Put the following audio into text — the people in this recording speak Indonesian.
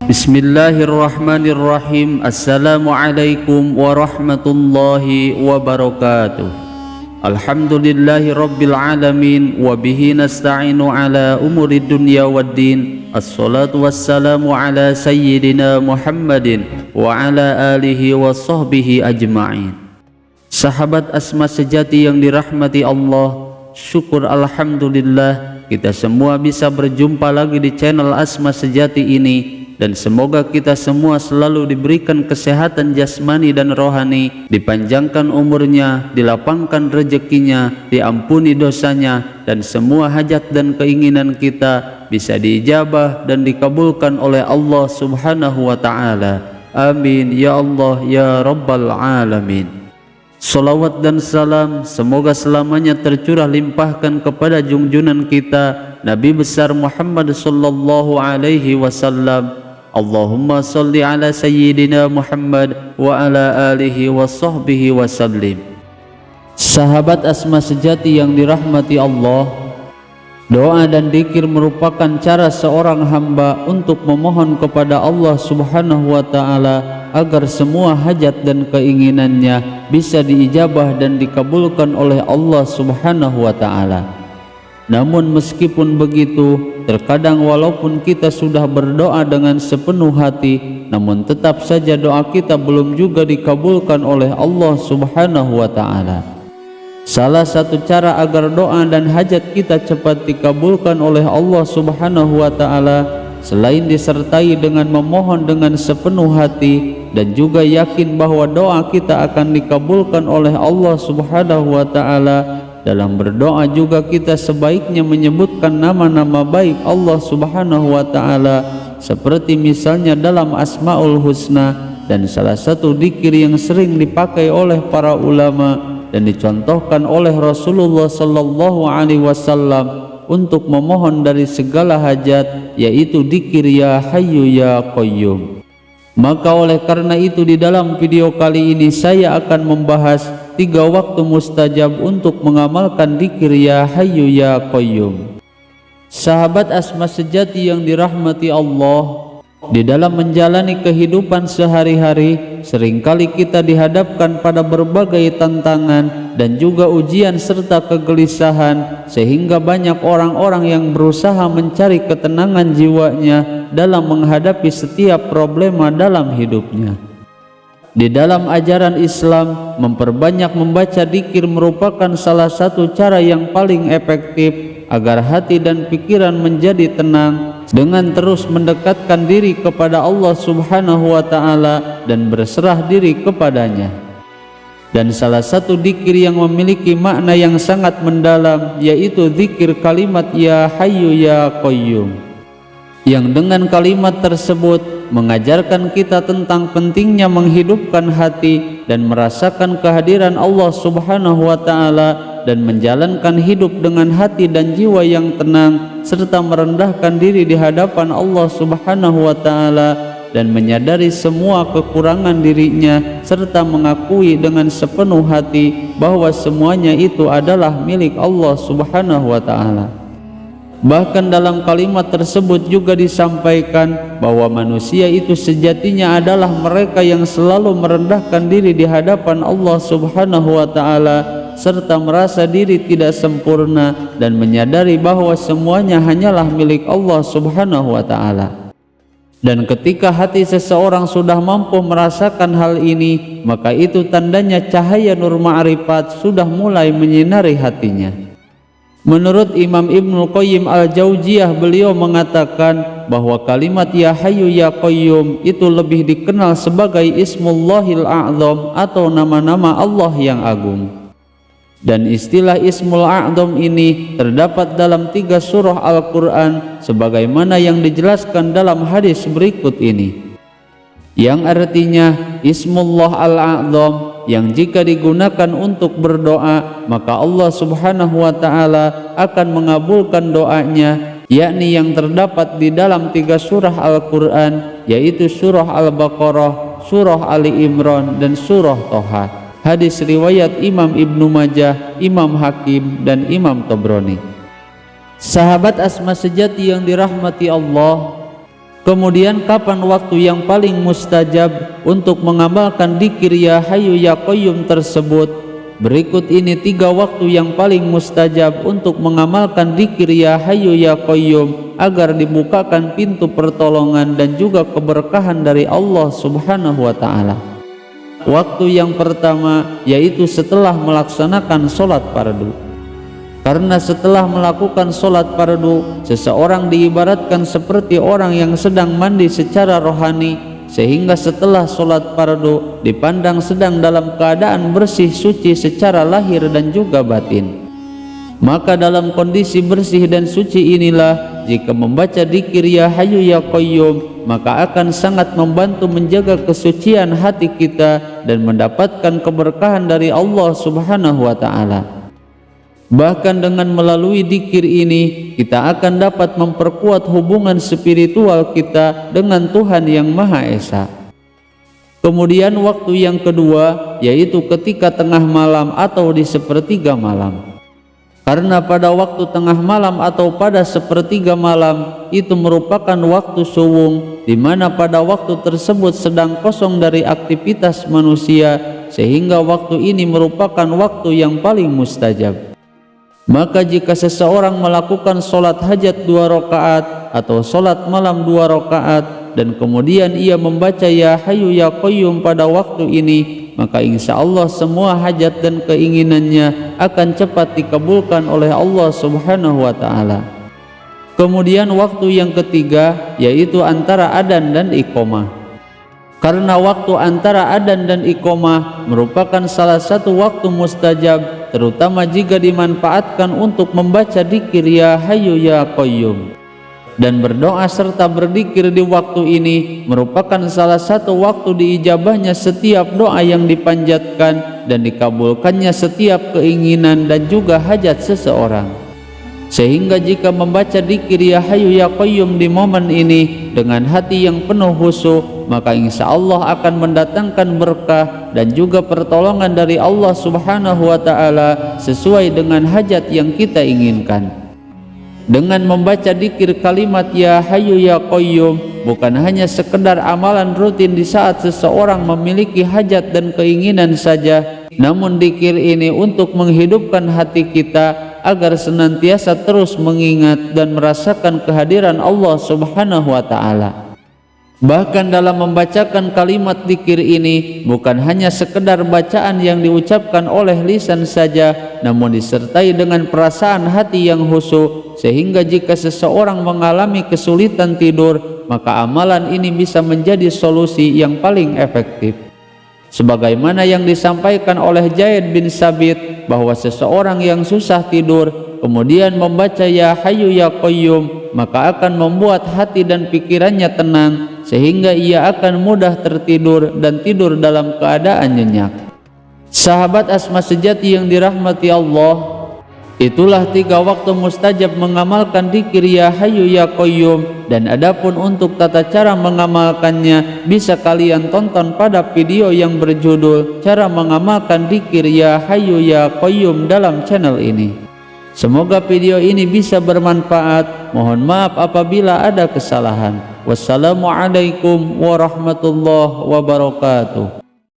Bismillahirrahmanirrahim. Assalamualaikum warahmatullahi wabarakatuh. Alhamdulillahi rabbil alamin. Wabihi nasta'inu ala umuri dunya waddin. Assalatu wassalamu ala sayyidina Muhammadin wa ala alihi wa sahbihi ajma'in. Sahabat Asma sejati yang dirahmati Allah, syukur alhamdulillah kita semua bisa berjumpa lagi di channel Asma Sejati ini. Dan semoga kita semua selalu diberikan kesehatan jasmani dan rohani, dipanjangkan umurnya, dilapangkan rezekinya, diampuni dosanya, dan semua hajat dan keinginan kita bisa diijabah dan dikabulkan oleh Allah Subhanahu wa Ta'ala. Amin ya Allah ya Rabbal Alamin. Salawat dan salam semoga selamanya tercurah limpahkan kepada junjunan kita Nabi besar Muhammad sallallahu alaihi wasallam. Allahumma salli ala sayyidina Muhammad wa ala alihi wa sahbihi wa sallim. Sahabat Asma sejati yang dirahmati Allah, doa dan dzikir merupakan cara seorang hamba untuk memohon kepada Allah Subhanahu wa Ta'ala agar semua hajat dan keinginannya bisa diijabah dan dikabulkan oleh Allah Subhanahu wa Ta'ala. Namun meskipun begitu, terkadang walaupun kita sudah berdoa dengan sepenuh hati, namun tetap saja doa kita belum juga dikabulkan oleh Allah Subhanahu wa Ta'ala. Salah satu cara agar doa dan hajat kita cepat dikabulkan oleh Allah Subhanahu wa Ta'ala, selain disertai dengan memohon dengan sepenuh hati dan juga yakin bahwa doa kita akan dikabulkan oleh Allah Subhanahu wa Ta'ala, dalam berdoa juga kita sebaiknya menyebutkan nama-nama baik Allah Subhanahu wa Ta'ala, seperti misalnya dalam Asmaul Husna, dan salah satu dzikir yang sering dipakai oleh para ulama dan dicontohkan oleh Rasulullah sallallahu alaihi wasallam untuk memohon dari segala hajat, yaitu dzikir ya Hayyu ya Qayyum. Maka oleh karena itu di dalam video kali ini saya akan membahas 3 waktu mustajab untuk mengamalkan dzikir ya Hayyu ya Qayyum. Sahabat Asma sejati yang dirahmati Allah, di dalam menjalani kehidupan sehari-hari seringkali kita dihadapkan pada berbagai tantangan dan juga ujian serta kegelisahan, sehingga banyak orang-orang yang berusaha mencari ketenangan jiwanya dalam menghadapi setiap problema dalam hidupnya. Di dalam ajaran Islam, memperbanyak membaca dzikir merupakan salah satu cara yang paling efektif agar hati dan pikiran menjadi tenang dengan terus mendekatkan diri kepada Allah Subhanahu wa Ta'ala dan berserah diri kepadanya. Dan salah satu dzikir yang memiliki makna yang sangat mendalam yaitu dzikir kalimat ya Hayyu ya Qayyum, yang dengan kalimat tersebut mengajarkan kita tentang pentingnya menghidupkan hati dan merasakan kehadiran Allah Subhanahu wa Ta'ala, dan menjalankan hidup dengan hati dan jiwa yang tenang, serta merendahkan diri di hadapan Allah Subhanahu wa Ta'ala dan menyadari semua kekurangan dirinya, serta mengakui dengan sepenuh hati bahwa semuanya itu adalah milik Allah Subhanahu wa Ta'ala. Bahkan dalam kalimat tersebut juga disampaikan bahwa manusia itu sejatinya adalah mereka yang selalu merendahkan diri di hadapan Allah Subhanahu wa Ta'ala, serta merasa diri tidak sempurna dan menyadari bahwa semuanya hanyalah milik Allah Subhanahu wa Ta'ala. Dan ketika hati seseorang sudah mampu merasakan hal ini, maka itu tandanya cahaya nur ma'rifat sudah mulai menyinari hatinya. Menurut Imam Ibnul Qayyim Al-Jauziyah, beliau mengatakan bahwa kalimat ya Hayyu ya Qayyum itu lebih dikenal sebagai Ismullahil A'zam atau nama-nama Allah yang agung. Dan istilah Ismul A'zam ini terdapat dalam 3 surah Al-Quran sebagaimana yang dijelaskan dalam hadis berikut ini, yang artinya Ismullah Al-A'zam, yang jika digunakan untuk berdoa maka Allah Subhanahu wa Ta'ala akan mengabulkan doanya, yakni yang terdapat di dalam 3 surah Al-Quran, yaitu surah Al-Baqarah, surah Ali Imran, dan surah Toha. Hadis riwayat Imam Ibnu Majah, Imam Hakim, dan Imam Tabrani. Sahabat Asma sejati yang dirahmati Allah, kemudian kapan waktu yang paling mustajab untuk mengamalkan dzikir ya Hayyu ya Qayyum tersebut? Berikut ini 3 waktu yang paling mustajab untuk mengamalkan dzikir ya Hayyu ya Qayyum agar dibukakan pintu pertolongan dan juga keberkahan dari Allah Subhanahu wa taala. Waktu yang pertama yaitu setelah melaksanakan sholat fardu. Karena setelah melakukan sholat fardu, seseorang diibaratkan seperti orang yang sedang mandi secara rohani, sehingga setelah sholat fardu dipandang sedang dalam keadaan bersih suci secara lahir dan juga batin. Maka dalam kondisi bersih dan suci inilah, jika membaca dzikir ya Hayyu ya Qayyum, maka akan sangat membantu menjaga kesucian hati kita dan mendapatkan keberkahan dari Allah Subhanahu wa ta'ala. Bahkan dengan melalui dzikir ini, kita akan dapat memperkuat hubungan spiritual kita dengan Tuhan yang Maha Esa. Kemudian waktu yang kedua yaitu ketika tengah malam atau di sepertiga malam. Karena pada waktu tengah malam atau pada sepertiga malam itu merupakan waktu suwung, di mana pada waktu tersebut sedang kosong dari aktivitas manusia, sehingga waktu ini merupakan waktu yang paling mustajab. Maka jika seseorang melakukan sholat hajat 2 rakaat atau sholat malam 2 rakaat dan kemudian ia membaca ya Hayyu ya Qayyum pada waktu ini, maka insya Allah semua hajat dan keinginannya akan cepat dikabulkan oleh Allah Subhanahu wa ta'ala. Kemudian waktu yang ketiga yaitu antara adzan dan iqamah. Karena waktu antara adzan dan iqamah merupakan salah satu waktu mustajab, terutama jika dimanfaatkan untuk membaca dzikir ya Hayyu ya Qayyum. Dan berdoa serta berzikir di waktu ini merupakan salah satu waktu diijabahnya setiap doa yang dipanjatkan dan dikabulkannya setiap keinginan dan juga hajat seseorang. Sehingga jika membaca dzikir ya Hayyu ya Qayyum di momen ini dengan hati yang penuh khusyuk, maka insya Allah akan mendatangkan berkah dan juga pertolongan dari Allah Subhanahu wa ta'ala sesuai dengan hajat yang kita inginkan. Dengan membaca dzikir kalimat ya Hayyu ya Qayyum bukan hanya sekedar amalan rutin di saat seseorang memiliki hajat dan keinginan saja, namun dzikir ini untuk menghidupkan hati kita agar senantiasa terus mengingat dan merasakan kehadiran Allah Subhanahu wa ta'ala. Bahkan dalam membacakan kalimat dzikir ini bukan hanya sekedar bacaan yang diucapkan oleh lisan saja, namun disertai dengan perasaan hati yang khusyuk, sehingga jika seseorang mengalami kesulitan tidur, maka amalan ini bisa menjadi solusi yang paling efektif. Sebagaimana yang disampaikan oleh Zaid bin Sabit bahwa seseorang yang susah tidur kemudian membaca ya Hayyu ya Qayyum, maka akan membuat hati dan pikirannya tenang sehingga ia akan mudah tertidur dan tidur dalam keadaan nyenyak. Sahabat Asma sejati yang dirahmati Allah, itulah 3 waktu mustajab mengamalkan dzikir ya Hayyu ya Qayyum, dan adapun untuk tata cara mengamalkannya bisa kalian tonton pada video yang berjudul Cara Mengamalkan Dzikir ya Hayyu ya Qayyum dalam channel ini. Semoga video ini bisa bermanfaat. Mohon maaf apabila ada kesalahan. Wassalamualaikum warahmatullahi wabarakatuh.